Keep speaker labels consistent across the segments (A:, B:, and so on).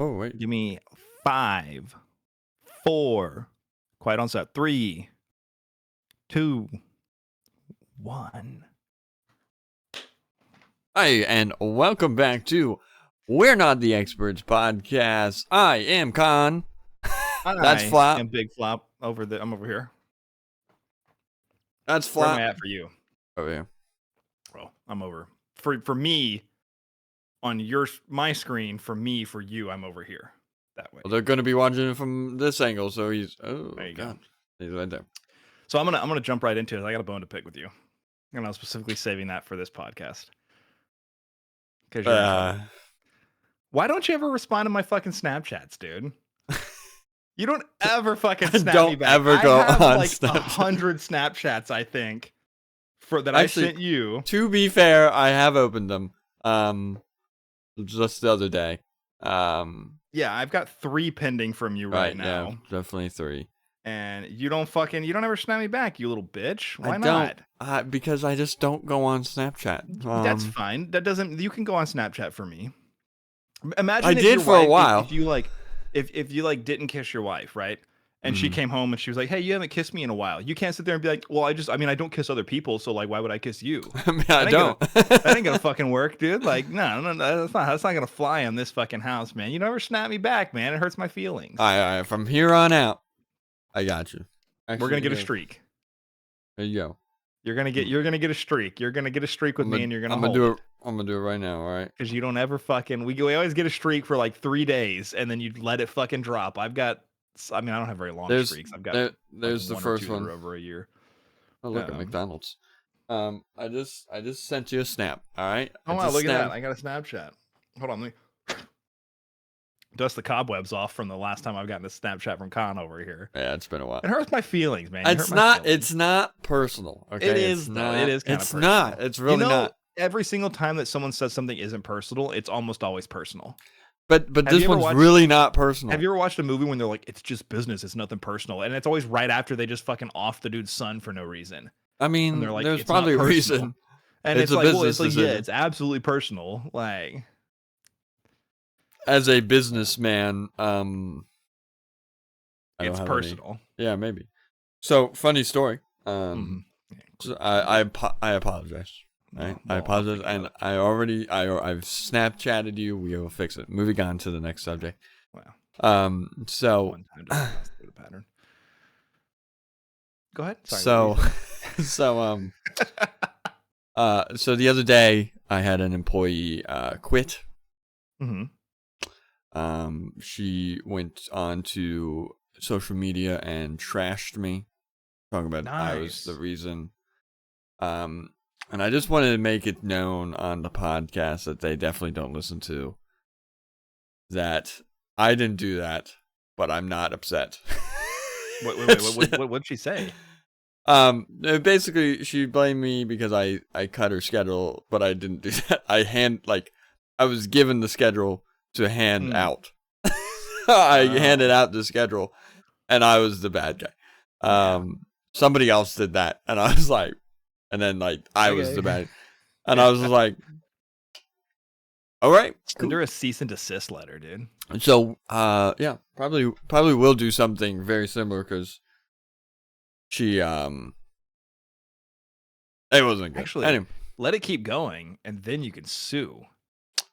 A: Oh, wait.
B: Give me 5, 4. Quiet on set. 3, 2, 1.
A: Hi, and welcome back to We're Not the Experts podcast. I am Con. That's Flop.
B: And Big Flop over the. I'm over here.
A: That's
B: Where
A: Flop.
B: am I at for you?
A: Over here.
B: Well, I'm over. For me, on my screen. For me, for you, I'm over here. That way.
A: Well, they're going to be watching it from this angle, so he's. Oh,
B: there you go.
A: He's right there.
B: So I'm gonna jump right into it. I got a bone to pick with you, and I was specifically saving that for this podcast. Because why don't you ever respond to my fucking Snapchats, dude? You don't ever fucking snap me back.
A: Ever go
B: I have
A: on
B: like
A: Snapchat.
B: 100 Snapchats, I think, that
A: Actually,
B: I sent you.
A: To be fair, I have opened them. Just the other day.
B: Yeah, I've got 3 pending from you right now.
A: Yeah, definitely 3.
B: And you don't ever snap me back, you little bitch. Why not?
A: Because I just don't go on Snapchat.
B: That's fine. That doesn't. You can go on Snapchat for me. Imagine
A: I did for a while.
B: If you didn't kiss your wife, right? And she came home and she was like, "Hey, you haven't kissed me in a while." You can't sit there and be like, "Well, I don't kiss other people, so like, why would I kiss you?"
A: I mean, I don't.
B: That ain't gonna fucking work, dude. Like, no, that's not gonna fly in this fucking house, man. You never snap me back, man. It hurts my feelings.
A: All right. From here on out, I got you.
B: We're gonna get a streak.
A: There you go.
B: You're gonna get a streak. You're gonna get a streak with me, and you're gonna.
A: I'm gonna do it. I'm gonna do it right now. All right.
B: Because you don't ever fucking. We always get a streak for like 3 days, and then you let it fucking drop. I don't have very long streaks. I've got.
A: There's the first one.
B: Over a year.
A: Oh, look at McDonald's. I just sent you a snap. All right.
B: Oh wow, look at that! I got a Snapchat. Hold on, let me dust the cobwebs off from the last time I've gotten a Snapchat from Con over here.
A: Yeah, it's been a while.
B: It hurts my feelings, man.
A: It's not personal. Okay.
B: It is. It is.
A: It's not. It's really not.
B: Every single time that someone says something isn't personal, it's almost always personal.
A: But this one's really not personal.
B: Have you ever watched a movie when they're like, it's just business, it's nothing personal, and it's always right after they just fucking off the dude's son for no reason?
A: I mean,
B: they're like,
A: there's probably a reason.
B: And it's like, well, it's like, yeah, it's absolutely personal. Like,
A: as a businessman,
B: it's personal.
A: Yeah, maybe. So funny story. So I apologize. Right? I apologize, and I've Snapchatted you. We will fix it. Moving on to the next subject.
B: Wow.
A: So
B: one time to the pattern. Go ahead.
A: Sorry, so the other day I had an employee quit. She went on to social media and trashed me, talking about I was the reason. And I just wanted to make it known on the podcast that they definitely don't listen to that I didn't do that, but I'm not upset.
B: What'd she say?
A: Basically, she blamed me because I cut her schedule, but I didn't do that. I was given the schedule to hand out. I handed out the schedule, and I was the bad guy. Somebody else did that, and I was like, and then I was the bad, and I was like, all right, cool.
B: Send her a cease and desist letter, dude.
A: So, yeah, probably will do something very similar because she, it wasn't good.
B: Actually,
A: anyway.
B: Let it keep going, and then you can sue.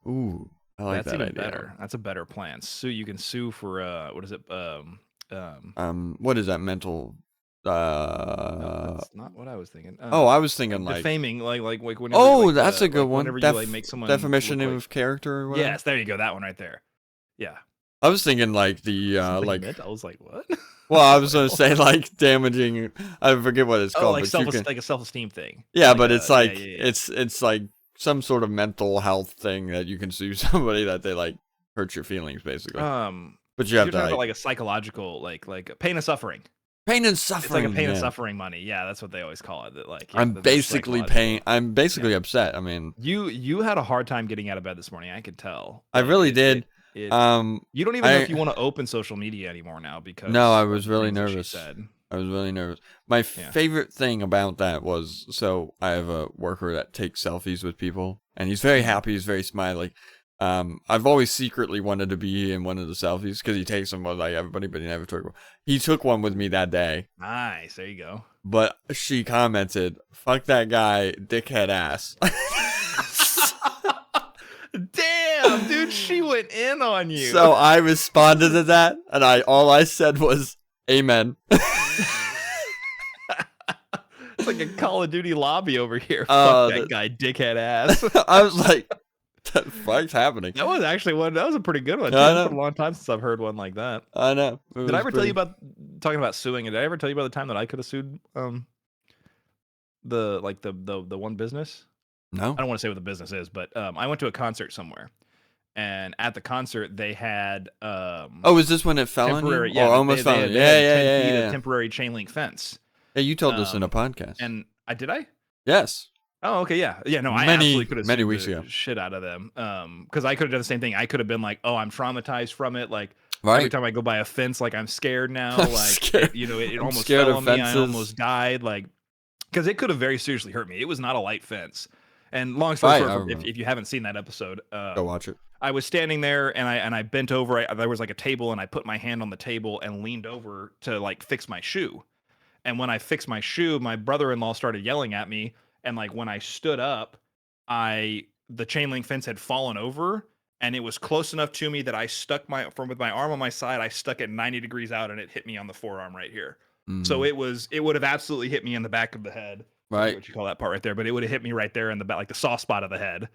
A: Ooh, I like
B: That's
A: that
B: even
A: idea.
B: better. That's a better plan. Sue. You can sue for what is it?
A: What is that mental?
B: No, that's not what I was thinking.
A: I was thinking
B: defaming, like whenever.
A: Oh, that's a good one.
B: Whenever you make someone
A: defamation of character. Or whatever.
B: Yes, there you go. That one right there. Yeah.
A: I was thinking the
B: I was like, what?
A: Well, I was gonna say damaging. I forget what it's called.
B: Like a self-esteem thing.
A: Yeah, but it's it's like some sort of mental health thing that you can sue somebody that they hurt your feelings, basically. But you have to
B: like a psychological like pain and suffering.
A: Pain and suffering.
B: It's like a pain and suffering money. Yeah, that's what they always call it.
A: I'm basically I'm basically upset. I mean,
B: you had a hard time getting out of bed this morning. I could tell.
A: I really did.
B: You don't even know if you want to open social media anymore now because
A: I was really nervous. I was really nervous. My favorite thing about that was, so I have a worker that takes selfies with people, and he's very happy. He's very smiley. I've always secretly wanted to be in one of the selfies because he takes them with like everybody, but he never took one. He took one with me that day.
B: Nice. There you go.
A: But she commented, "Fuck that guy, dickhead ass."
B: Damn, dude, she went in on you.
A: So I responded to that, and all I said was, "Amen."
B: It's like a Call of Duty lobby over here. Fuck that guy, dickhead ass.
A: I was like, "What the fuck's happening?"
B: That was actually one. That was a pretty good one.
A: I
B: It's
A: know.
B: been a long time since I've heard one like that.
A: I know.
B: Did I ever tell you about talking about suing? Did I ever tell you about the time that I could have sued the one business?
A: No.
B: I don't want to say what the business is, but I went to a concert somewhere, and at the concert they had
A: Oh, is this when it fell on you?
B: temporary, yeah,
A: Or almost fell on you? Yeah.
B: temporary chain link fence.
A: Yeah, you told us in a podcast.
B: And did I?
A: Yes.
B: Oh, okay, yeah. No, I
A: Many-
B: absolutely could have
A: many
B: sued
A: weeks
B: the
A: ago.
B: shit out of them. Because I could have done the same thing. I could have been like, oh, I'm traumatized from it. Like every
A: Right.
B: time I go by a fence, like I'm scared now.
A: I'm
B: Like
A: scared.
B: it
A: I'm
B: almost
A: scared
B: fell
A: of
B: on me. I
A: fences.
B: almost died. Like because it could have very seriously hurt me. It was not a light fence. And long story
A: Right, I
B: short,
A: remember.
B: if you haven't seen that episode,
A: Go watch it.
B: I was standing there and I bent over. There was like a table, and I put my hand on the table and leaned over to like fix my shoe. And when I fixed my shoe, my brother-in-law started yelling at me. And like when I stood up, the chain link fence had fallen over, and it was close enough to me that I stuck with my arm on my side. I stuck it 90 degrees out, and it hit me on the forearm right here. So it would have absolutely hit me in the back of the head.
A: Right.
B: What you call that part right there, but it would have hit me right there in the back, like the soft spot of the head.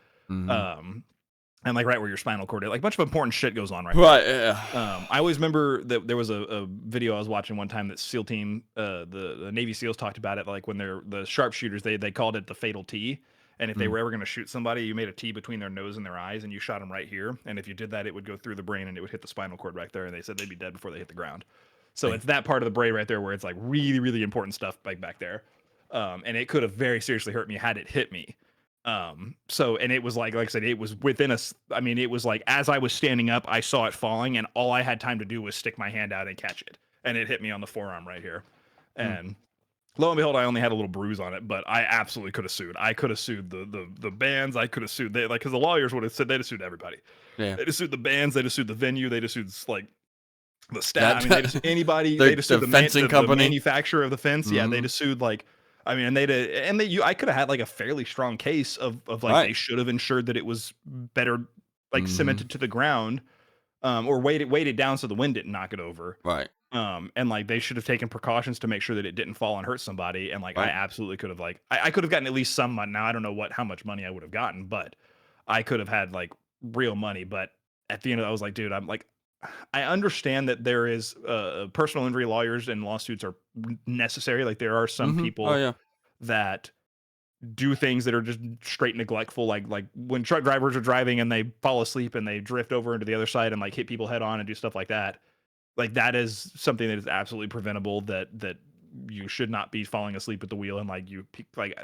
B: And like right where your spinal cord is. Like a bunch of important shit goes on right there.
A: Right. Yeah.
B: I always remember that there was a video I was watching one time that SEAL team, the Navy SEALs talked about it. Like when they're the sharpshooters, they called it the fatal T. And if they were ever going to shoot somebody, you made a T between their nose and their eyes, and you shot them right here. And if you did that, it would go through the brain and it would hit the spinal cord right there. And they said they'd be dead before they hit the ground. So it's that part of the brain right there where it's like really, really important stuff back there. And it could have very seriously hurt me had it hit me. So, and it was like I said, it was within us. I mean, it was like, as I was standing up, I saw it falling, and all I had time to do was stick my hand out and catch it. And it hit me on the forearm right here. And lo and behold, I only had a little bruise on it, but I absolutely could have sued. I could have sued the bands. I could have sued because the lawyers would have said they'd have sued everybody.
A: Yeah.
B: They'd have sued the bands. They'd have sued the venue. They'd have sued like the staff. I mean, they'd have sued anybody. They'd have sued the
A: fencing company,
B: the manufacturer of the fence. Yeah, they'd have sued like. I mean, I could have had like a fairly strong case of like they should have ensured that it was better like cemented to the ground, or weighted down so the wind didn't knock it over.
A: Right.
B: And like they should have taken precautions to make sure that it didn't fall and hurt somebody. And like I absolutely could have like I could have gotten at least some money. Now I don't know how much money I would have gotten, but I could have had like real money. But at the end of it, I was like, dude, I'm like, I understand that there is personal injury lawyers and lawsuits are necessary. Like there are some people that do things that are just straight neglectful. Like when truck drivers are driving and they fall asleep and they drift over into the other side and like hit people head on and do stuff like that. Like that is something that is absolutely preventable, that you should not be falling asleep at the wheel. And like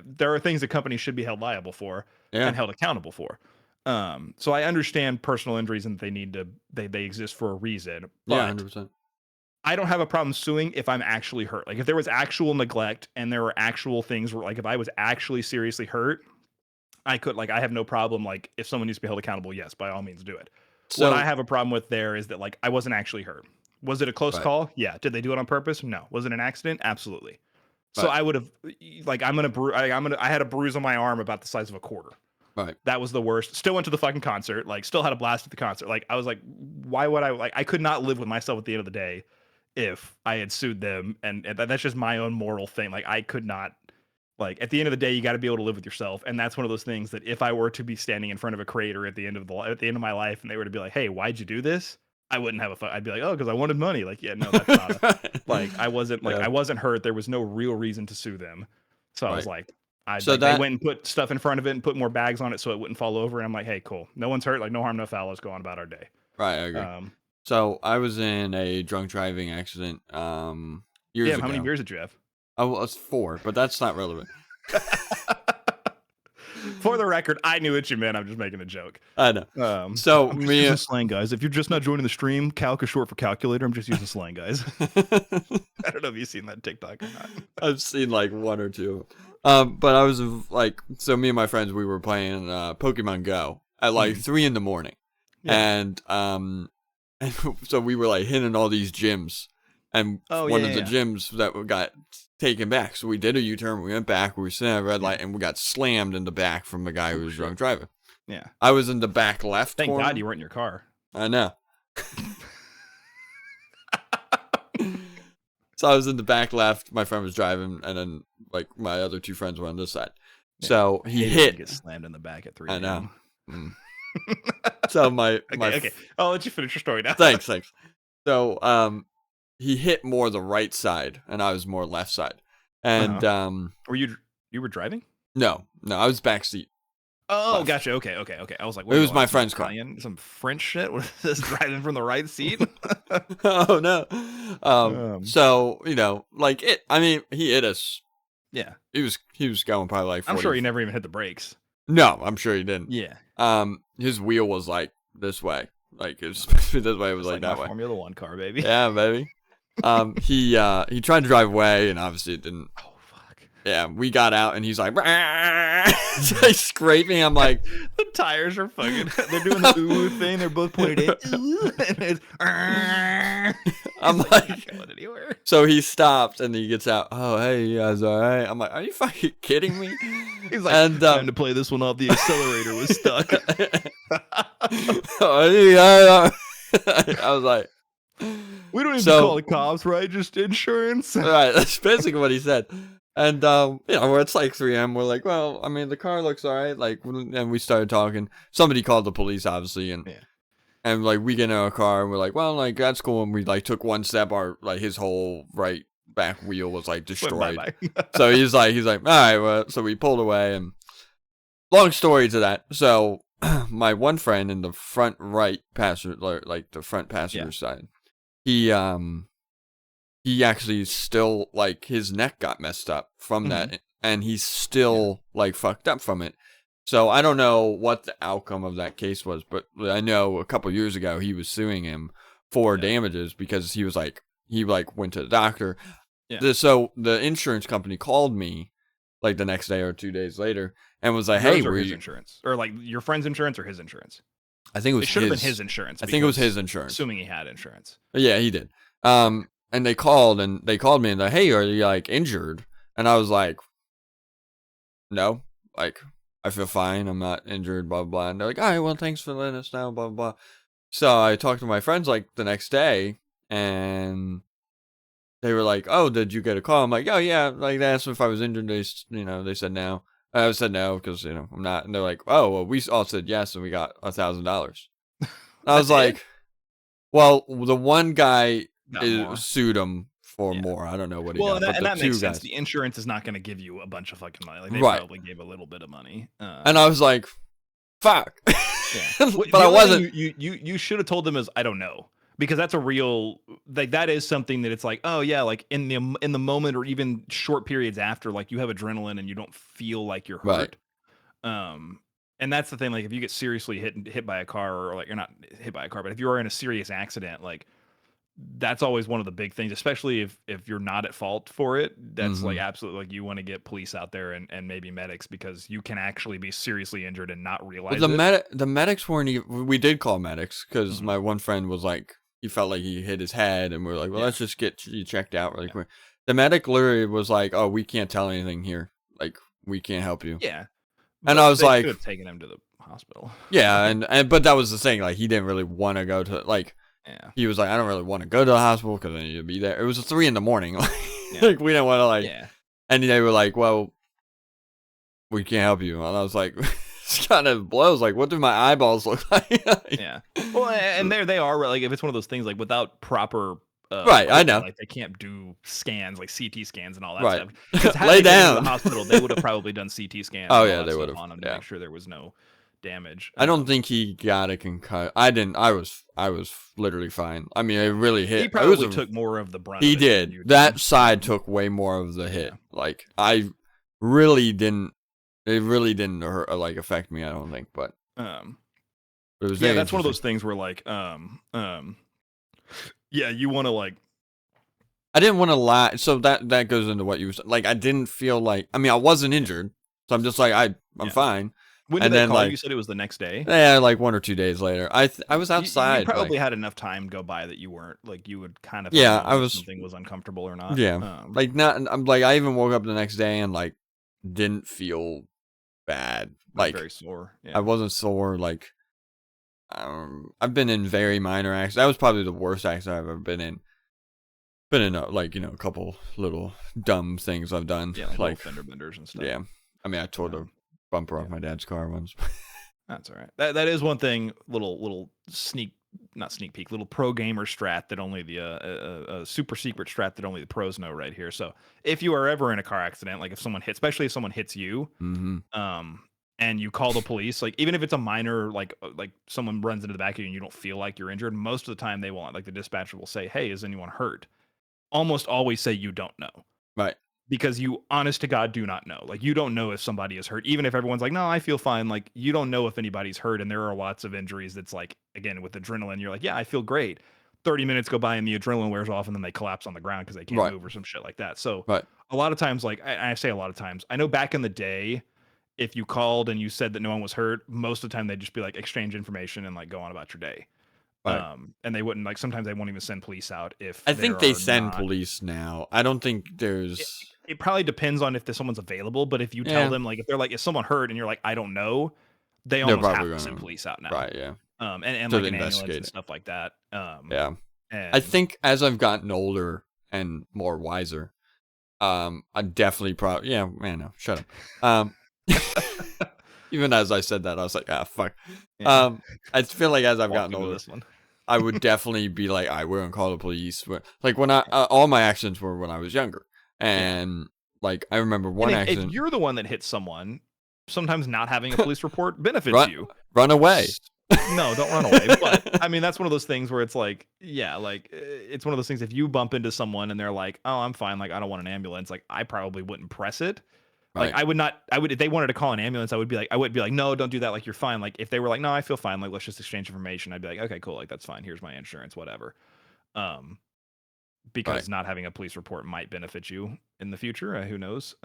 B: there are things that companies should be held liable for and held accountable for. So I understand personal injuries and they need to, they exist for a reason. But
A: yeah, 100%.
B: I don't have a problem suing if I'm actually hurt. Like if there was actual neglect and there were actual things where like if I was actually seriously hurt, I could I have no problem. Like if someone needs to be held accountable, yes, by all means do it. So, what I have a problem with there is that like I wasn't actually hurt. Was it a close call? Yeah. Did they do it on purpose? No. Was it an accident? Absolutely. So I would have like I had a bruise on my arm about the size of a quarter.
A: Right.
B: That was the worst. Still went to the fucking concert. Like, still had a blast at the concert. Like, I was like, why would I? I could not live with myself at the end of the day if I had sued them. And that's just my own moral thing. Like, I could not. Like, at the end of the day, you got to be able to live with yourself. And that's one of those things that if I were to be standing in front of a creator at the end of my life, and they were to be like, hey, why'd you do this? I wouldn't have a fuck. I'd be like, oh, because I wanted money. Like, yeah, no, that's not like I wasn't hurt. There was no real reason to sue them. So I was like. They went and put stuff in front of it and put more bags on it so it wouldn't fall over. And I'm like, hey, cool. No one's hurt. Like, no harm, no foul. Let's go on about our day.
A: Right, I agree. So I was in a drunk driving accident years ago.
B: How many beers did you have?
A: Oh, well, it's 4, but that's not relevant.
B: For the record, I knew what you meant. I'm just making a joke.
A: I know. So
B: I'm just using slang, guys. If you're just not joining the stream, calc is short for calculator. I'm just using slang, guys. I don't know if you've seen that TikTok or not.
A: I've seen like 1 or 2. But I was like, so me and my friends, we were playing Pokemon Go at like 3 in the morning. and and so we were like hitting all these gyms, and one of the gyms that got taken back. So we did a U-turn. We went back. We were sitting at a red light, and we got slammed in the back from the guy who was drunk driving.
B: Yeah,
A: I was in the back left.
B: Thank God you weren't in your car.
A: I know. So I was in the back left. My friend was driving, and then like my other two friends were on this side. Yeah. So he hit.
B: Get slammed in the back at 3
A: I know. So my
B: okay. I'll let you finish your story now.
A: Thanks. So he hit more the right side, and I was more left side. And
B: were you were driving?
A: No, I was backseat.
B: Oh, left. Gotcha. Okay. I was like,
A: it was my friend's car.
B: Some French shit. Was this driving from the right seat?
A: Oh no. So like it. I mean, he hit us.
B: Yeah.
A: He was going probably like 40.
B: I'm sure he never even hit the brakes.
A: No, I'm sure he didn't.
B: Yeah.
A: His wheel was like this way. Like it was this way. It was like that way.
B: Formula 1 car, baby.
A: Yeah, baby. He tried to drive away, and obviously it didn't.
B: Oh fuck.
A: Yeah, we got out, and he's like, like scraping. I'm like,
B: the tires are fucking. They're doing the ooh thing. They're both pointed in. And it's,
A: I'm like, going anywhere. So he stopped, and he gets out. Oh, hey, you guys, all right? I'm like, are you fucking kidding me?
B: He's like, and, time to play this one off. The accelerator was stuck.
A: I was like,
B: we don't even call the cops, right? Just insurance.
A: Right, that's basically what he said. And it's like 3 a.m. We're like, well, I mean, the car looks all right. Like, and we started talking. Somebody called the police, obviously, and like we get in our car, and we're like, well, like that's cool. And we like took one step, his whole right back wheel was like destroyed. So he's like, all right, well, so we pulled away, and long story to that. So my one friend in the front right passenger, like the front passenger side, he actually still, like, his neck got messed up from that, and he's still like fucked up from it. So I don't know what the outcome of that case was, but I know a couple years ago he was suing him for damages because he went to the doctor. Yeah. So the insurance company called me like the next day or 2 days later and was like, "Hey,
B: his insurance or like your friend's insurance or his insurance?"
A: I think it
B: should have been his insurance.
A: I think it was his insurance,
B: assuming he had insurance.
A: Yeah, he did. And they called me and like, "Hey, are you like injured?" And I was like, "No, like I feel fine. I'm not injured." Blah blah blah. And they're like, "All right, well, thanks for letting us know." Blah blah blah. So I talked to my friends like the next day, and they were like, "Oh, did you get a call?" I'm like, "Oh yeah." Like they asked if I was injured. They said no. I said no because I'm not. And they're like, "Oh, well, we all said yes, and we got $1,000." I was like, "Well, the one guy sued him for more. I don't know what he got."
B: And that makes sense. The insurance is not going to give you a bunch of fucking money. Like, they probably gave a little bit of money.
A: And I was like, "Fuck."
B: Yeah. But I wasn't. You should have told them I don't know. Because that's a real, like, that is something that it's like, oh yeah, like in the moment or even short periods after, like you have adrenaline and you don't feel like you're hurt. Right. And that's the thing, like if you get seriously hit by a car, or like you're not hit by a car, but if you are in a serious accident, like that's always one of the big things, especially if you're not at fault for it. That's like absolutely, like you want to get police out there and maybe medics, because you can actually be seriously injured and not realize it.
A: The medics weren't even, we did call medics because my one friend was like, he felt like he hit his head, and we were like, well, let's just get you checked out really quick. The medic literally was like, "Oh, we can't tell anything here. Like, we can't help you."
B: Yeah.
A: And I was like,
B: could have taken him to the hospital.
A: Yeah, and but that was the thing. Like, he didn't really want to go to, like, he was like, "I don't really want to go to the hospital because I need to be there." It was 3 a.m. Like, we didn't want to, like, and they were like, "Well, we can't help you." And I was like, it's kind of blows. Like, what do my eyeballs look like?
B: Yeah. Well, and there they are. Like, if it's one of those things, like without proper,
A: right? I know.
B: Like, they can't do scans, like CT scans and all that
A: right.
B: stuff.
A: Lay down.
B: To the hospital, they would have probably done CT scans.
A: Oh yeah, they would have
B: on him to make sure there was no damage.
A: I don't think he got a concussion. I didn't. I was literally fine. I mean, it really hit.
B: He probably took more of the brunt.
A: He did. That side took way more of the hit. Like, I really didn't. It really didn't hurt, like, affect me, I don't think, but it was
B: that's one of those things where, like, you want to, like,
A: I didn't want to lie. So that goes into what you were saying. Like, I didn't feel like, I mean, I wasn't injured, so I'm just like, I'm fine,
B: When did
A: And
B: they
A: then
B: call you?
A: like
B: You said it was the next day.
A: yeah, like 1 or 2 days later, I was
B: You
A: outside like
B: probably had enough time go by that you weren't like you would kind of have
A: yeah,
B: known
A: I
B: if
A: was
B: something was uncomfortable or not.
A: yeah, like not I'm like I even woke up the next day and like didn't feel bad.
B: Not
A: Like
B: very sore.
A: I
B: Yeah.
A: wasn't sore. Like I've been in very minor accidents. That was probably the worst accident I've ever been in. Been in like a couple little dumb things I've done.
B: Yeah, like little
A: Like
B: fender benders and stuff.
A: yeah, I mean I tore the bumper
B: yeah.
A: off my dad's car once.
B: That's all right. That is one thing. Little not sneak peek. Little pro gamer strat that only the super secret strat that only the pros know right here. So if you are ever in a car accident, like if someone hits, especially if someone hits you, and you call the police, like even if it's a minor, like someone runs into the back of you and you don't feel like you're injured, most of the time they won't. Like the dispatcher will say, "Hey, is anyone hurt?" Almost always say you don't know.
A: Right.
B: Because you honest to God do not know. Like you don't know if somebody is hurt. Even if everyone's like, no, I feel fine. Like you don't know if anybody's hurt. And there are lots of injuries that's like, again, with adrenaline, you're like, yeah, I feel great. 30 minutes go by and the adrenaline wears off and then they collapse on the ground because they can't move or some shit like that. So a lot of times, like I say a lot of times, I know back in the day, if you called and you said that no one was hurt, most of the time they'd just be like exchange information and like go on about your day. And they wouldn't sometimes they won't even send police out if
A: I think they send
B: not,
A: police now. I don't think there's
B: it probably depends on if someone's available, but if you tell them if they're like, is someone hurt and you're like, I don't know, they almost have to send police out now.
A: Right, yeah.
B: And like an ambulance and stuff like that.
A: Yeah. I think as I've gotten older and more wiser, I definitely shut up. Even as I said that, I was like, fuck. Yeah. I feel like as I've gotten older, I would definitely be like, we're gonna call the police. Like when all my accidents were when I was younger, and like I remember one accident.
B: If you're the one that hits someone, sometimes not having a police report benefits you.
A: Run away.
B: No, don't run away. But I mean, that's one of those things where it's like, it's one of those things. If you bump into someone and they're like, "Oh, I'm fine," like I don't want an ambulance. Like I probably wouldn't press it. Like I would not. I would if they wanted to call an ambulance. I would be like, no, don't do that. Like you're fine. Like if they were like, no, I feel fine. Like let's just exchange information. I'd be like, okay, cool. Like that's fine. Here's my insurance, whatever. Because not having a police report might benefit you in the future. Who knows?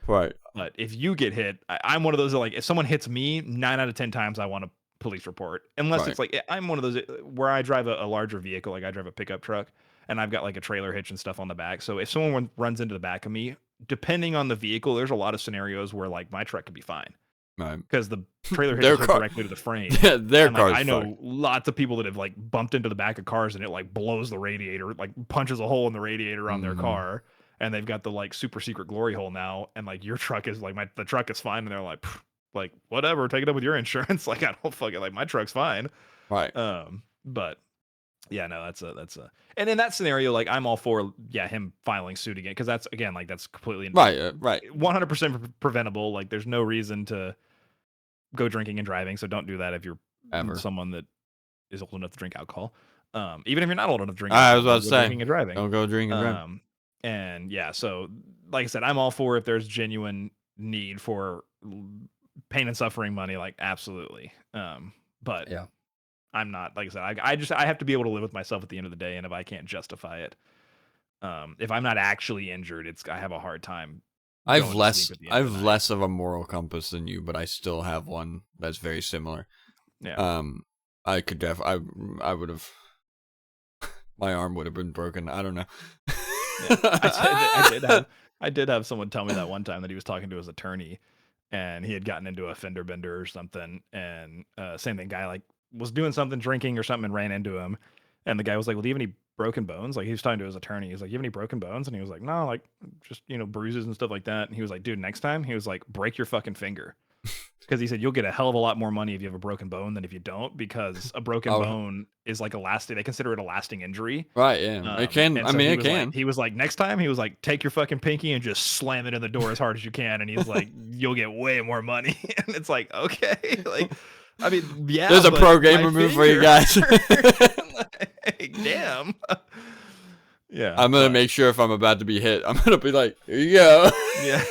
A: Right.
B: But if you get hit, I'm one of those that like if someone hits me, 9 out of 10 times I want a police report. Unless it's like I'm one of those where I drive a larger vehicle, like I drive a pickup truck, and I've got like a trailer hitch and stuff on the back. So if someone runs into the back of me, depending on the vehicle, there's a lot of scenarios where like my truck could be fine. Because the trailer hitch is directly to the frame.
A: Their car.
B: I know lots of people that have like bumped into the back of cars and it like blows the radiator, like punches a hole in the radiator on their car, and they've got the like super secret glory hole now, and like your truck is like the truck is fine, and they're like whatever, take it up with your insurance. Like I don't fucking like my truck's fine.
A: Right.
B: But yeah, no, that's a and in that scenario, like I'm all for him filing suit again because that's again like that's completely
A: right
B: 100% preventable. Like there's no reason to go drinking and driving, so don't do that if you're someone that is old enough to drink alcohol. Even if you're not old enough to drink,
A: I was about to say
B: drinking and driving.
A: Don't go drinking and driving.
B: And yeah, so like I said, I'm all for if there's genuine need for pain and suffering money, like absolutely. But yeah. I'm not, like I said, I have to be able to live with myself at the end of the day, and if I can't justify it, if I'm not actually injured, I have a hard time.
A: I've less of a moral compass than you, but I still have one that's very similar.
B: Yeah.
A: I could I would have my arm would have been broken. I don't know.
B: I did have someone tell me that one time that he was talking to his attorney, and he had gotten into a fender bender or something, and same thing, guy like was doing something, drinking or something, and ran into him. And the guy was like, well, do you have any broken bones? Like he was talking to his attorney. He's like, you have any broken bones? And he was like, no, like just, bruises and stuff like that. And he was like, dude, next time, he was like, break your fucking finger. Because he said, you'll get a hell of a lot more money if you have a broken bone than if you don't, because a broken bone is like they consider it a lasting injury.
A: Right. Yeah. It can. I mean, it can.
B: He was like, next time, he was like, take your fucking pinky and just slam it in the door as hard as you can. And he's like, you'll get way more money. And it's like, okay. Like, I mean, yeah.
A: There's a pro gamer move for you guys.
B: Like, damn. Yeah.
A: I'm going to make sure if I'm about to be hit, I'm going to be like, here you go.
B: Yeah.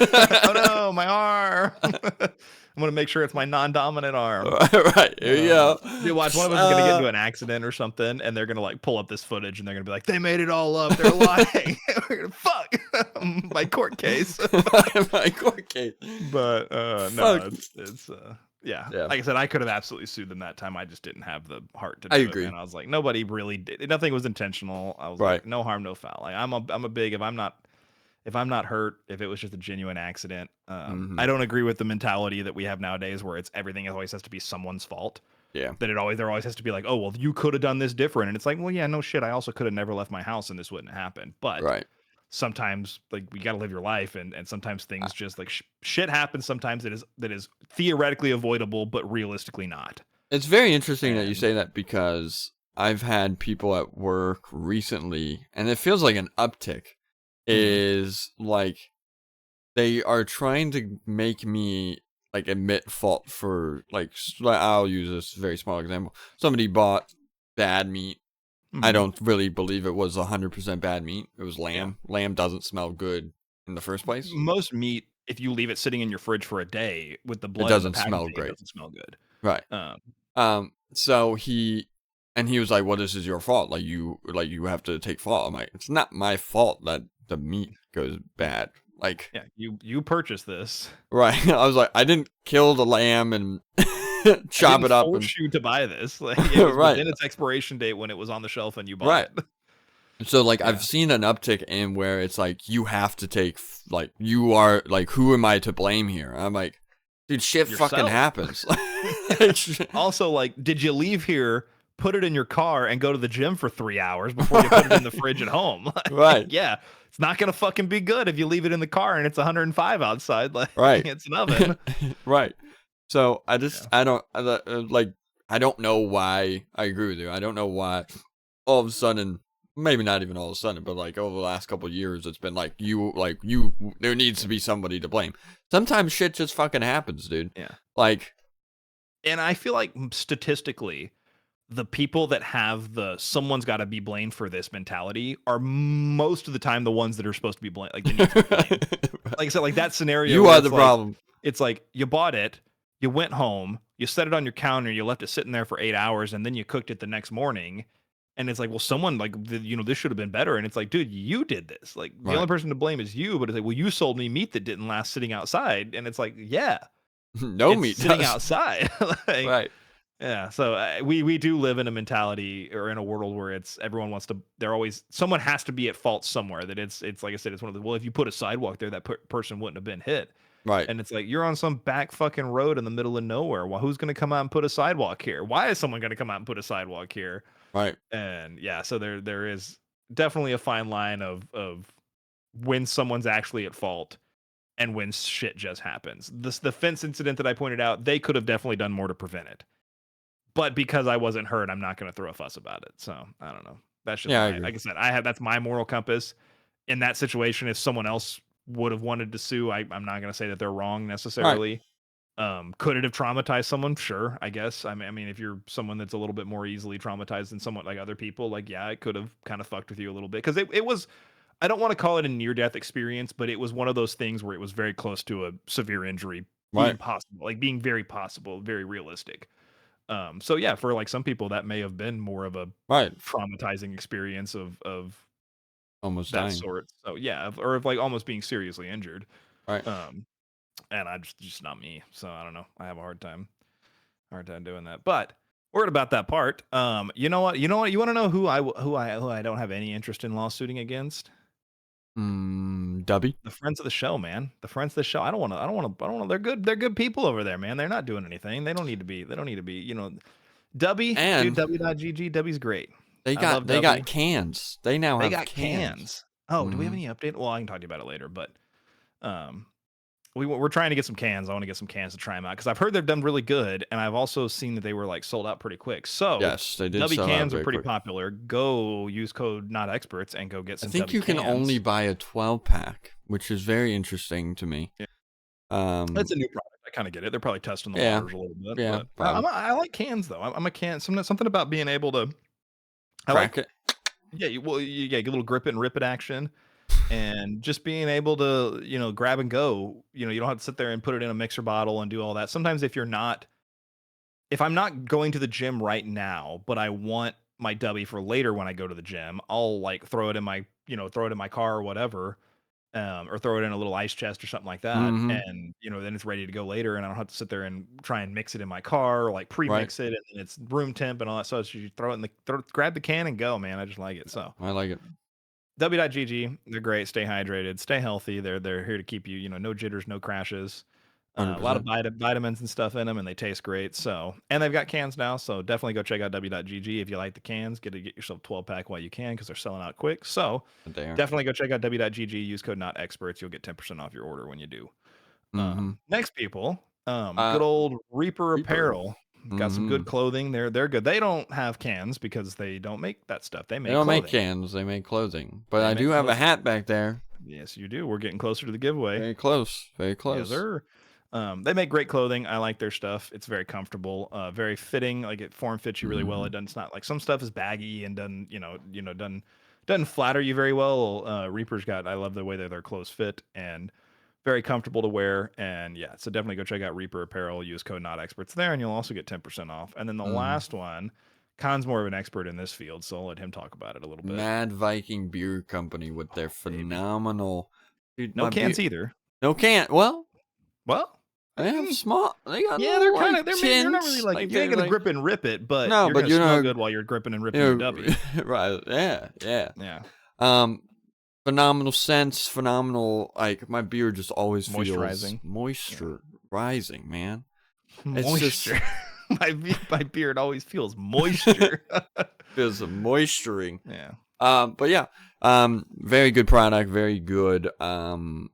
B: Oh no, my arm. I'm going to make sure it's my non-dominant arm.
A: Right. Here you go.
B: Dude, watch, one of us is going to get into an accident or something, and they're going to like pull up this footage, and they're going to be like, they made it all up. They're lying. We're going to fuck. My court case.
A: My court case.
B: But no, it's Yeah.
A: Yeah,
B: Like I said, I could have absolutely sued them that time. I just didn't have the heart to
A: I
B: do it, man.
A: agree.
B: I was like, nobody really did. Nothing was intentional. I was
A: Right.
B: like, no harm, no foul. Like I'm a big if I'm not hurt, if it was just a genuine accident.
A: Hmm.
B: I don't agree with the mentality that we have nowadays where it's everything always has to be someone's fault.
A: Yeah.
B: That there always has to be like, oh well, you could have done this different. And it's like, well, yeah, no shit. I also could have never left my house and this wouldn't happen. But
A: Right.
B: sometimes like we got to live your life and sometimes
A: I-
B: things just like shit happens sometimes that is theoretically avoidable but realistically not.
A: It's very interesting that you
B: And
A: say that because I've had people at work recently, and it feels like an uptick.
B: mm,
A: Is like they are trying to make me like admit fault for I'll use this very small example. Somebody bought bad meat. I
B: mhm,
A: don't really believe it was 100% bad meat. It was
B: yeah,
A: lamb. Lamb doesn't smell good in the first place.
B: most meat if you leave it sitting in your fridge for a day with the
A: It
B: blood in the
A: doesn't smell
B: packaging it
A: great.
B: doesn't smell good.
A: Right.
B: um
A: So he was like, "Well, this is your fault. Like you have to take fault." I'm like, "It's not my fault that the meat goes bad." Like,
B: yeah, you purchased this.
A: right. I was like, I didn't kill the lamb and
B: I
A: chop
B: didn't
A: it up and
B: force you to buy this. Like it was
A: right.
B: within its expiration date when it was on the shelf and you bought
A: Right.
B: it.
A: So like I've
B: Yeah,
A: seen an uptick in where it's like you have to take like you are like who am I to blame here? I'm like, dude, shit fucking
B: yourself.
A: happens.
B: Also, like, did you leave here, put it in your car, and go to the gym for 3 hours before you put it in the fridge at home? Like,
A: Right.
B: yeah, it's not gonna fucking be good if you leave it in the car and it's 105 outside. Like,
A: Right.
B: it's an oven.
A: Right. So
B: Yeah.
A: I don't know why I agree with you. I don't know why all of a sudden, maybe not even all of a sudden, but like over the last couple of years, it's been there needs to be somebody to blame. Sometimes shit just fucking happens, dude.
B: Yeah.
A: Like,
B: And I feel like statistically, the people that have the someone's got to be blamed for this mentality are most of the time the ones that are supposed to be blamed, like they need to be blamed. Like I said, like that scenario
A: you
B: where
A: are the problem.
B: it's like you bought it, you went home, you set it on your counter, you left it sitting there for 8 hours, and then you cooked it the next morning. And it's like, well, someone like this should have been better. And it's like, dude, you did this. Like the only
A: Right.
B: person to blame is you. But it's like, well, you sold me meat that didn't last sitting outside. And it's like, yeah,
A: No
B: it's
A: meat
B: sitting
A: does.
B: outside. Like,
A: Right.
B: yeah. So we do live in a mentality or in a world where it's everyone wants to. They're always someone has to be at fault somewhere. That it's like I said, it's one of the well, if you put a sidewalk there, that person wouldn't have been hit.
A: Right.
B: And it's like you're on some back fucking road in the middle of nowhere. Well, who's going to come out and put a sidewalk here? Why is someone going to come out and put a sidewalk here?
A: Right.
B: And yeah, so there is definitely a fine line of when someone's actually at fault and when shit just happens. The fence incident that I pointed out, they could have definitely done more to prevent it. But because I wasn't hurt, I'm not going to throw a fuss about it. So I don't know. That's just
A: Yeah, I
B: my
A: agree.
B: like I said, that's my moral compass. In that situation, if someone else would have wanted to sue, I'm not going to say that they're wrong
A: Right.
B: necessarily. Could it have traumatized someone? Sure, I guess. I mean, if you're someone that's a little bit more easily traumatized than somewhat like other people, like yeah, it could have kind of fucked with you a little bit because it was. I don't want to call it a near death experience, but it was one of those things where it was very close to a severe injury being
A: Right.
B: possible, like being very possible, very realistic. So yeah, for like some people, that may have been more of a
A: Right.
B: traumatizing experience of
A: Almost
B: that
A: dying.
B: sort. So yeah, or of like almost being seriously injured.
A: Right.
B: Um, and I just not me. So I don't know. I have a hard time doing that. But word about that part. You know what? You know what? You want to know who I don't have any interest in lawsuiting against?
A: Dubby.
B: The friends of the show, man. The friends of the show. I don't want to. They're good. They're good people over there, man. They're not doing anything. They don't need to be. They don't need to be. Dubby, dude.
A: And
B: W.GG. Dubby's great.
A: they
B: I love
A: got
B: Dubby.
A: cans. They now
B: They
A: have
B: got
A: cans.
B: cans. Oh, do we have
A: Hmm.
B: any update? Well, I can talk to you about it later, but um, we're trying to get some cans. I want to get some cans to try them out because I've heard they've done really good, and I've also seen that they were like sold out pretty quick. So
A: Yes, they did
B: Dubby
A: sell out
B: cans are
A: very
B: pretty
A: quick.
B: popular. Go use code not experts and go get
A: I
B: some
A: think
B: Dubby
A: you can only
B: cans.
A: buy a 12 pack, which is very interesting to me.
B: Yeah,
A: Um,
B: it's a new product. I kind of get it. They're probably testing the
A: yeah,
B: waters a little bit,
A: yeah,
B: but
A: probably.
B: I like cans though. I'm a can. Something about being able to. I like.
A: Crack it.
B: Yeah, get a little grip it and rip it action. And just being able to grab and go, you don't have to sit there and put it in a mixer bottle and do all that. Sometimes if I'm not going to the gym right now but I want my dubby for later when I go to the gym, I'll like throw it in my car or whatever or throw it in a little ice chest or something like that,
A: Mm-hmm.
B: and then it's ready to go later, and I don't have to sit there and try and mix it in my car or like
A: Right.
B: pre-mix it, and then it's room temp and all that stuff. So you throw it in grab the can and go, man. I just like it. So
A: I like it.
B: W.GG, they're great. Stay hydrated, stay healthy. They're here to keep you, no jitters, no crashes. A lot of
A: 100%.
B: vitamins and stuff in them, and they taste great. So, and they've got cans now, so definitely go check out W.GG if you like the cans. Get yourself 12-pack while you can because they're selling out quick. So,
A: There.
B: definitely go check out W.GG. Use code not experts. You'll get 10% off your order when you do.
A: Mm-hmm.
B: Next people,
A: Uh,
B: good old Reaper
A: Reaper.
B: Apparel. Got some
A: Mm-hmm.
B: good clothing. They're good. They don't have cans because they don't make that stuff. They
A: They
B: make
A: don't make
B: clothing.
A: cans, they make clothing. But
B: They
A: I do
B: make
A: have a
B: clothing.
A: hat back there.
B: Yes, you do. We're getting closer to the giveaway.
A: Very close. Very
B: Yes,
A: close.
B: sir. They make great clothing. I like their stuff. It's very comfortable, very fitting. Like it form fits you really well.
A: Mm-hmm.
B: It doesn't. It's not like some stuff is baggy and doesn't, doesn't flatter you very well. Reaper's got. I love the way that their clothes fit and very comfortable to wear. And yeah, so definitely go check out Reaper Apparel. Use code not experts there, and you'll also get 10% off. And then the
A: Mm-hmm.
B: last one, Khan's more of an expert in this field, so I'll let him talk about it a little bit.
A: Mad Viking Beer Company with their
B: Baby,
A: phenomenal. Dude,
B: no
A: my beer.
B: cans either.
A: No can. Well,
B: Well,
A: they have small. They got
B: yeah, they're
A: little
B: kind
A: like
B: of they're not really
A: tins.
B: like
A: Like
B: you ain't
A: they're
B: gonna
A: like
B: grip and rip it, but
A: no,
B: you're
A: but
B: gonna smell good while you're gripping and ripping your W.
A: right. Yeah, yeah.
B: Yeah,
A: Um, phenomenal scents. Phenomenal. Like my beer just always feels
B: moisturizing.
A: moisture rising, man. It's just
B: Moisture. My beard always feels moisture.
A: feels moisturing.
B: Yeah.
A: But yeah, very good product, very good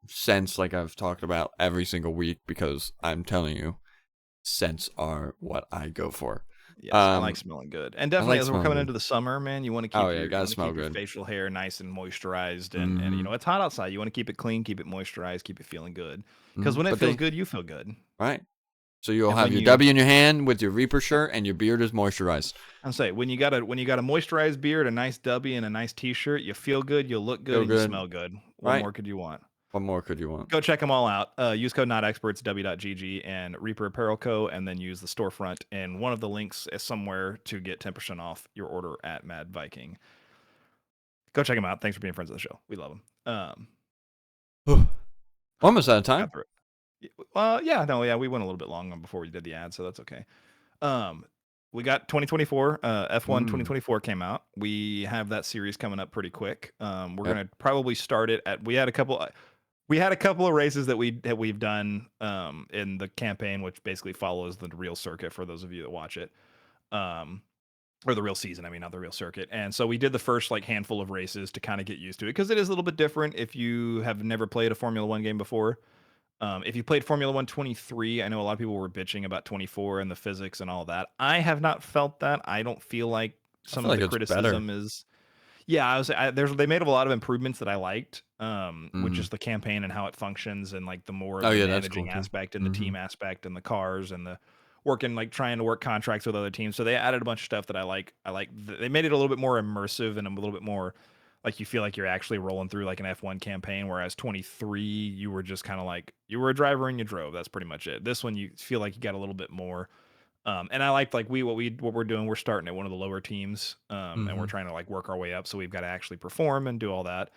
A: scents, like I've talked about every single week because I'm telling you, scents are what I go for.
B: Yes, I like smelling good, and
A: I
B: definitely
A: like
B: as we're
A: smelling
B: coming
A: good.
B: into the summer, man, you want to
A: Oh
B: keep
A: yeah, gotta smell
B: your
A: good.
B: facial hair nice and moisturized, and
A: Mm-hmm.
B: it's hot outside. You want to keep it clean, keep it moisturized, keep it feeling good, because when it
A: But
B: feels
A: they
B: good, you feel good.
A: right. So you'll
B: And
A: have
B: when
A: your
B: you
A: W in your hand with your Reaper shirt, and your beard is moisturized.
B: I'm saying when you got a moisturized beard, a nice W, and a nice T-shirt, you feel good, you look good,
A: Feel
B: and you
A: good,
B: smell good. What
A: right?
B: more could you want?
A: What more could you want?
B: Go check them all out. Use code NotExperts, W.GG, and Reaper Apparel Co. And then use the storefront and one of the links is somewhere to get 10% off your order at Mad Viking. Go check them out. Thanks for being friends of the show. We love them.
A: Almost out of
B: Got
A: time.
B: through it. Yeah, we went a little bit long before we did the ad, so that's okay. We got 2024, F1 2024 came out. We have that series coming up pretty quick. We're
A: Yep.
B: gonna probably start it at. We had a couple of races that we've done in the campaign, which basically follows the real circuit for those of you that watch it. Or the real season, I mean, not the real circuit. And so we did the first like handful of races to kind of get used to it because it is a little bit different if you have never played a Formula One game before. If you played Formula One 23, I know a lot of people were bitching about 24 and the physics and all that. I have not felt that. I don't feel like
A: I
B: some
A: feel
B: of
A: like
B: the
A: it's better.
B: criticism is. Yeah, they made a lot of improvements that I liked, which
A: Mm.
B: is the campaign and how it functions, and like the more
A: Oh
B: of the
A: yeah, that's cool
B: managing
A: too.
B: aspect and the
A: Mm-hmm.
B: team aspect and the cars and the working like trying to work contracts with other teams. So they added a bunch of stuff that I like. They made it a little bit more immersive and a little bit more like you feel like you're actually rolling through like an F1 campaign. Whereas 23, you were just kind of like you were a driver and you drove. That's pretty much it. This one, you feel like you got a little bit more. And I liked like what we're doing. We're starting at one of the lower teams, and
A: Mm-hmm.
B: we're trying to like work our way up. So we've got to actually perform and do all that.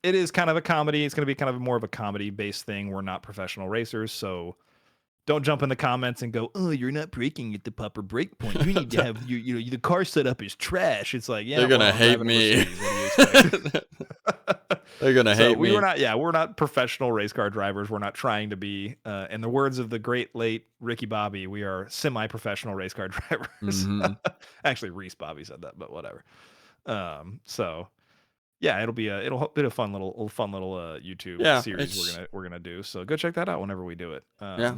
B: It is kind of a comedy. It's going to be kind of more of a comedy based thing. We're not professional racers, so don't jump in the comments and go, "Oh, you're not braking at the proper brake point. You need to have the car set up is trash." It's like, yeah,
A: They're
B: well,
A: gonna
B: I'm
A: hate
B: driving a
A: me.
B: Mercedes. What do you expect?
A: They're gonna
B: So
A: hate me.
B: we're not professional race car drivers. We're not trying to be. In the words of the great late Ricky Bobby, we are semi-professional race car drivers.
A: Mm-hmm.
B: Actually, Reese Bobby said that, but whatever. So yeah, it'll be a fun little YouTube
A: Yeah,
B: series
A: it's
B: we're gonna do. So go check that out whenever we do it.
A: yeah.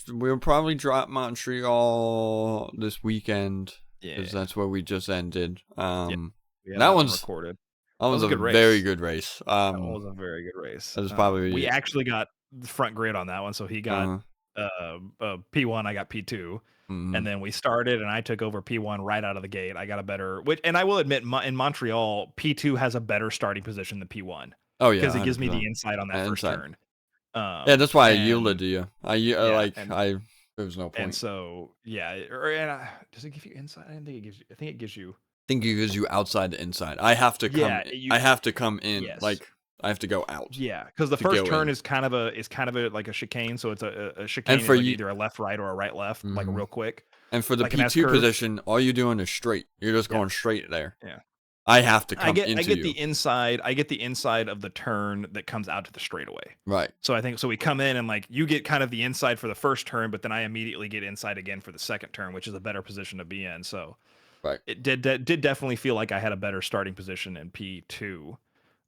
A: We'll probably drop Montreal this weekend because
B: Yeah,
A: that's where we just ended.
B: yeah, we have
A: That
B: that one
A: one's
B: recorded.
A: that
B: That
A: was
B: was a
A: a
B: good
A: very
B: race.
A: good race.
B: That was a very good race.
A: That was
B: We
A: probably
B: actually got the front grid on that one, so he got
A: uh
B: P1, I got P2,
A: mm-hmm.
B: and then we started, and I took over P1 right out of the gate. I got a better, which, and I will admit, in Montreal, P2 has a better starting position than P1
A: Oh yeah,
B: because it gives me the
A: 100%.
B: insight on that first
A: Inside.
B: turn.
A: Yeah, that's why I yielded
B: And
A: to you.
B: yeah,
A: There was no
B: and
A: point.
B: so yeah, does it give you insight? I didn't think it gives you. I think it gives you.
A: I think it gives you outside to inside.
B: Yeah,
A: I have to come in.
B: yes.
A: Like I have to go out.
B: Yeah, because the
A: to
B: first
A: go
B: turn
A: in.
B: is kind of a like a chicane, so it's a chicane
A: And
B: is
A: for
B: like
A: you,
B: either a left right or a right left, like
A: mhm.
B: real quick,
A: And for the
B: like an S
A: P2
B: curve.
A: position, all you're doing is straight. You're just
B: Yeah,
A: going straight there.
B: yeah.
A: I have to
B: I
A: come
B: get I
A: into
B: get
A: you.
B: the inside I get the inside of the turn that comes out to the straightaway.
A: Right.
B: So I think so we come in and like you get kind of the inside for the first turn, but then I immediately get inside again for the second turn, which is a better position to be in. So
A: Right.
B: it did definitely feel like I had a better starting position in P2.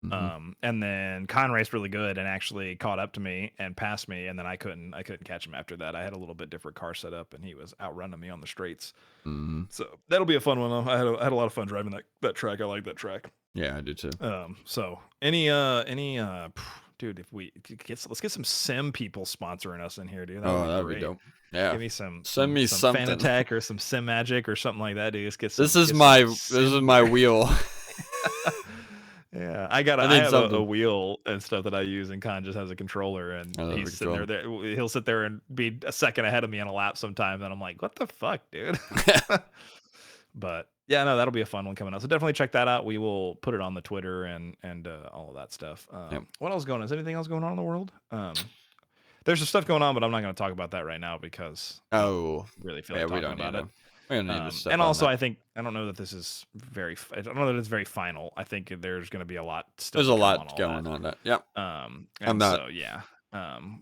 A: Mm-hmm.
B: And then Conray's really good and actually caught up to me and passed me, and then I couldn't catch him after that. I had a little bit different car setup, and he was outrunning me on the straights.
A: Mm-hmm.
B: So that'll be a fun one. Though. I had a lot of fun driving that track. I like that track.
A: Yeah, I did too.
B: So dude, if we let's get some sim people sponsoring us in here, dude.
A: That'd be dope. Yeah.
B: Give me some
A: Send me something.
B: Fanatec or some Sim Magic or something like that, dude. Let's get some,
A: This is my wheel.
B: Yeah,
A: I
B: have
A: something.
B: a wheel and stuff that I use, and Con just has a controller, and he's sitting there. He'll sit there and be a second ahead of me on a lap sometimes, and I'm like, "What the fuck, dude?" But yeah, no, that'll be a fun one coming out. So definitely check that out. We will put it on the Twitter and all of that stuff.
A: Yep.
B: What else going on? Is anything else going on in the world? There's some stuff going on, but I'm not going to talk about that right now because I don't really feel like talking about it.
A: We don't need to step
B: and also,
A: that.
B: I don't know that this is I don't know that it's very final. I think there's going to be a lot.
A: There's a lot going on that. Yep.
B: I'm not. So yeah.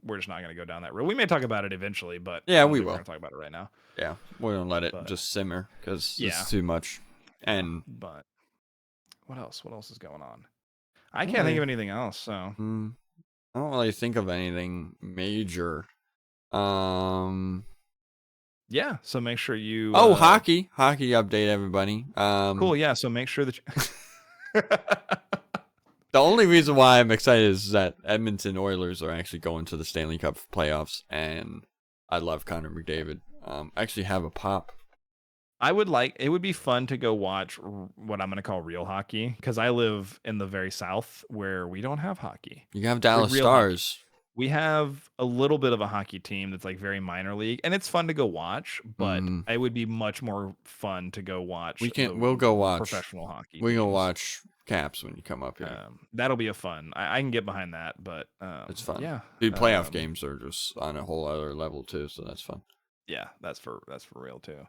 B: We're just not going to go down that road. We may talk about it eventually, but
A: yeah, we will.
B: We're going to talk about it right now.
A: Yeah, we don't let it just simmer because it's too much. And
B: but what else? What else is going on? I can't think of anything else. So
A: I don't really think of anything major.
B: Yeah, so make sure you.
A: Hockey update, everybody.
B: Cool. Yeah, so make sure that.
A: The only reason why I'm excited is that Edmonton Oilers are actually going to the Stanley Cup playoffs, and I love Connor McDavid. I actually have a pop.
B: It would be fun to go watch what I'm going to call real hockey, because I live in the very south where we don't have hockey.
A: You have Dallas Stars.
B: Hockey. We have a little bit of a hockey team that's like very minor league, and it's fun to go watch, but it would be much more fun to go watch.
A: We'll go watch
B: professional hockey.
A: We go watch Caps when you come up here.
B: That'll be a fun. I can get behind that, but
A: it's fun.
B: Yeah,
A: dude, playoff games are just on a whole other level too, so that's fun.
B: Yeah, that's for real too.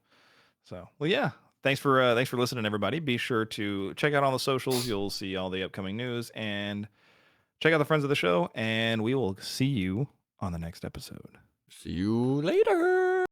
B: So, well, yeah. Thanks for listening, everybody. Be sure to check out all the socials. You'll see all the upcoming news, and check out the friends of the show. And we will see you on the next episode.
A: See you later.